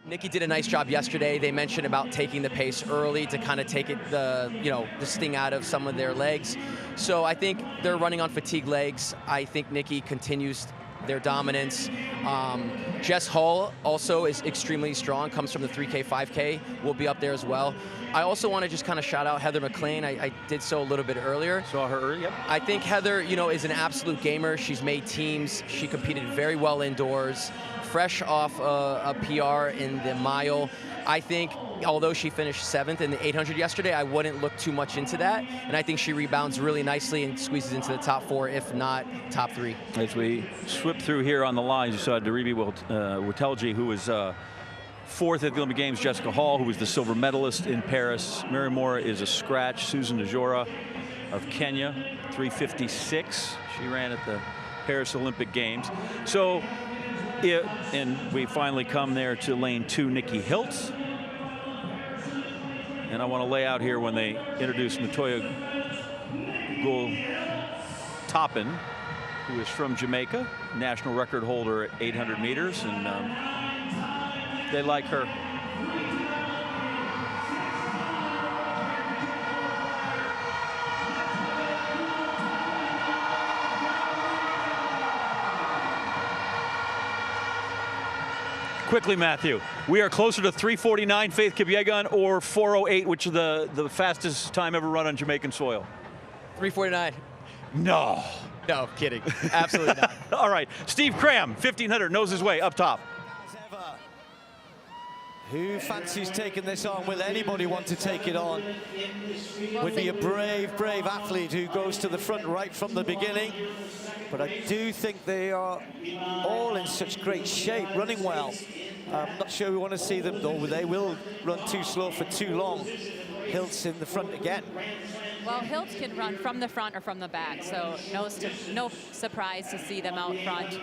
Nikki did a nice job yesterday. They mentioned about taking the pace early to kind of take the sting out of some of their legs. So I think they're running on fatigued legs. I think Nikki continues their dominance. Jess Hull also is extremely strong, comes from the 3K, 5K, will be up there as well. I also want to just kind of shout out Heather McLean. I did so a little bit earlier. Saw her earlier, yep. I think Heather, is an absolute gamer. She's made teams. She competed very well indoors, fresh off a PR in the mile. I think, although she finished 7th in the 800 yesterday, I wouldn't look too much into that. And I think she rebounds really nicely and squeezes into the top 4, if not top 3. As we swip through here on the lines, you saw Daribi Watelji, who was 4th at the Olympic Games, Jessica Hall, who was the silver medalist in Paris. Mary Moore is a scratch. Susan Njora of Kenya, 3:56. She ran at the Paris Olympic Games. So, and we finally come there to lane 2, Nikki Hiltz. And I want to lay out here when they introduce Matoya Gul-Toppin, who is from Jamaica, national record holder at 800 meters, and they like her. Quickly, Matthew, we are closer to 3:49, Faith Kipyegon, or 4:08, which is the fastest time ever run on Jamaican soil. 3:49. No. No, kidding. Absolutely not. All right, Steve Cram, 1500, knows his way up top. Who fancies taking this on? Will anybody want to take it on? Would be a brave, brave athlete who goes to the front right from the beginning. But I do think they are all in such great shape, running well. I'm not sure we want to see them, though. They will run too slow for too long. Hiltz in the front again. Well, Hiltz can run from the front or from the back, so no surprise to see them out front.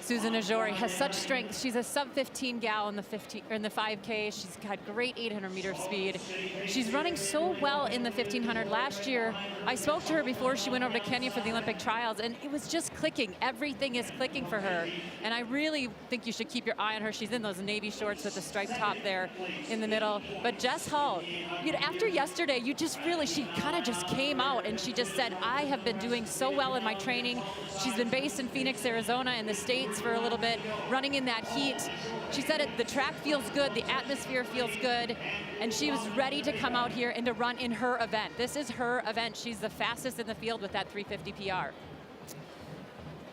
Susan Njora has such strength. She's a sub-15 gal in the 5K. She's got great 800-meter speed. She's running so well in the 1500. Last year, I spoke to her before she went over to Kenya for the Olympic trials, and it was just clicking. Everything is clicking for her, and I really think you should keep your eye on her. She's in those navy shorts with the striped top there in the middle. But Jess Hull, after yesterday, she kind of just came out and she just said, I have been doing so well in my training. She's been based in Phoenix, Arizona, in the States for a little bit, running in that heat. She said the track feels good, the atmosphere feels good, and she was ready to come out here and to run in her event. This is her event. She's the fastest in the field with that 3:50 PR.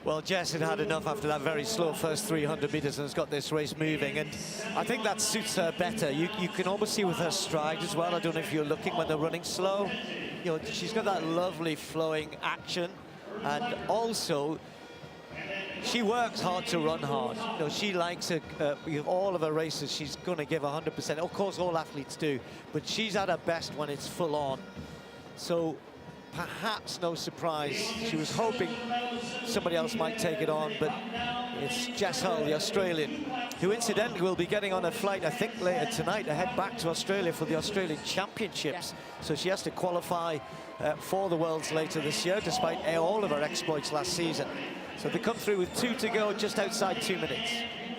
Well, Jess had enough after that very slow first 300 meters and has got this race moving, and I think that suits her better. You can almost see with her stride as well. I don't know if you're looking when they're running slow. She's got that lovely flowing action, and also she works hard to run hard. She likes it. All of her races, she's going to give 100%. Of course, all athletes do, but she's at her best when it's full on. So perhaps no surprise. She was hoping somebody else might take it on, but it's Jess Hull, the Australian, who incidentally will be getting on a flight, I think, later tonight to head back to Australia for the Australian Championships. Yeah. So she has to qualify for the Worlds later this year, despite all of her exploits last season. So they come through with 2 to go, just outside 2 minutes.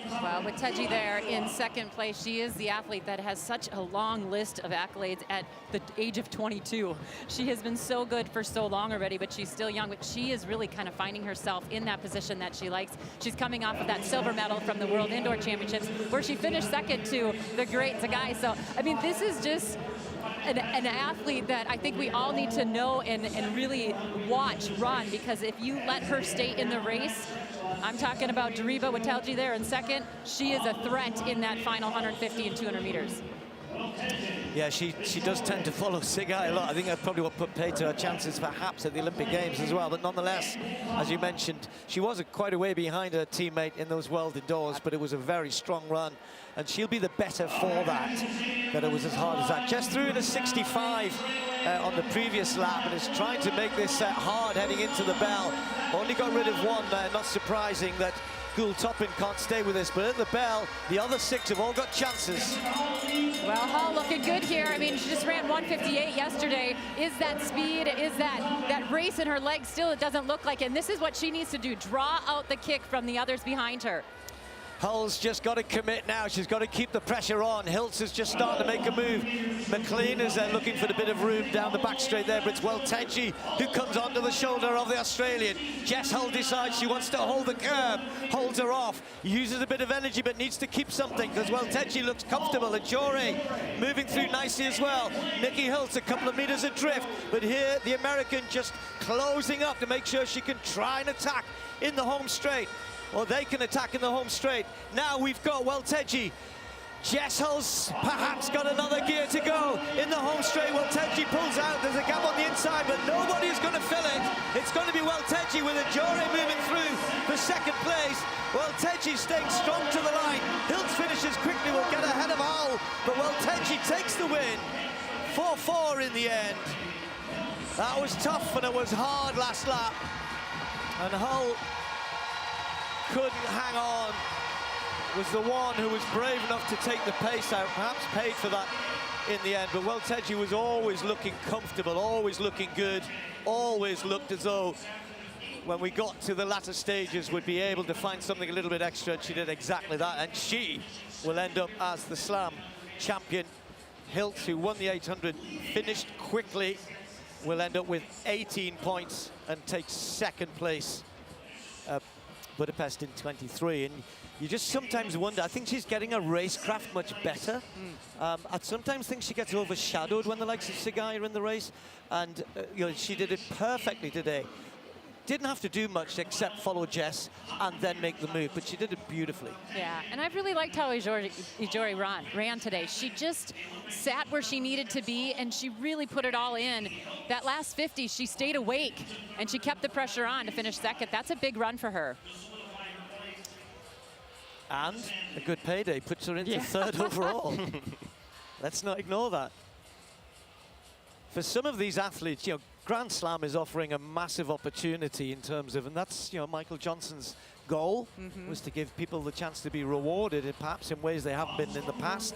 Well, with Teji there in second place, she is the athlete that has such a long list of accolades at the age of 22. She has been so good for so long already, but she's still young. But she is really kind of finding herself in that position that she likes. She's coming off of that silver medal from the World Indoor Championships, where she finished second to the great Zagai. So, I mean, this is just an athlete that I think we all need to know and really watch run, because if you let her stay in the race, I'm talking about Daribi Watelji there in second. She is a threat in that final 150 and 200 meters. Yeah, she does tend to follow Zagai a lot. I think that's probably what put paid to her chances perhaps at the Olympic Games as well. But nonetheless, as you mentioned, she was quite a way behind her teammate in those World Indoors, but it was a very strong run, and she'll be the better for that it was as hard as that. Just threw in a 65 on the previous lap, and is trying to make this hard heading into the bell. Only got rid of one there, not surprising that Gul-Toppin can't stay with this, but at the bell, the other 6 have all got chances. Well, Hall looking good here. I mean, she just ran 158 yesterday. Is that speed? Is that race in her legs still? It doesn't look like it. And this is what she needs to do, draw out the kick from the others behind her. Hull's just got to commit now. She's got to keep the pressure on. Hiltz is just starting to make a move. McLean is there looking for the bit of room down the back straight there, but it's Welteji who comes onto the shoulder of the Australian. Jess Hull decides she wants to hold the curb, holds her off, uses a bit of energy, but needs to keep something because Welteji looks comfortable. And Jory moving through nicely as well. Nikki Hiltz a couple of meters adrift, but here the American just closing up to make sure she can try and attack in the home straight. Or they can attack in the home straight. Now we've got Welteji. Jess Hull's perhaps got another gear to go in the home straight. Welteji pulls out. There's a gap on the inside, but nobody is going to fill it. It's going to be Welteji with a Jory moving through for second place. Welteji staying strong to the line. Hiltz finishes quickly, will get ahead of Hull, but Welteji takes the win. 4-4 in the end. That was tough and it was hard last lap. And Hull couldn't hang on. Was the one who was brave enough to take the pace out, perhaps paid for that in the end. But Welteji was always looking comfortable, always looking good, always looked as though when we got to the latter stages would be able to find something a little bit extra, and she did exactly that. And she will end up as the Slam champion. Hiltz, who won the 800, finished quickly, will end up with 18 points and takes second place. Budapest in 23, and you just sometimes wonder. I think she's getting her racecraft much better. I sometimes think she gets overshadowed when the likes of Sigai are in the race, and you know, she did it perfectly today. Didn't have to do much except follow Jess and then make the move, but she did it beautifully. Yeah, and I really liked how Ijori ran today. She just sat where she needed to be, and she really put it all in. That last 50, she stayed awake, and she kept the pressure on to finish second. That's a big run for her. And a good payday puts her into third overall. Let's not ignore that. For some of these athletes, you know, Grand Slam is offering a massive opportunity in terms of, and that's, you know, Michael Johnson's goal was to give people the chance to be rewarded, and perhaps in ways they haven't been in the past.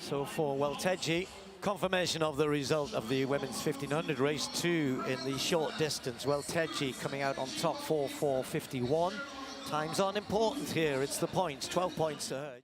So for Welteji, confirmation of the result of the women's 1500 race 2 in the short distance. Welteji coming out on top, 4:4:51. Times aren't important here, it's the points, 12 points to her.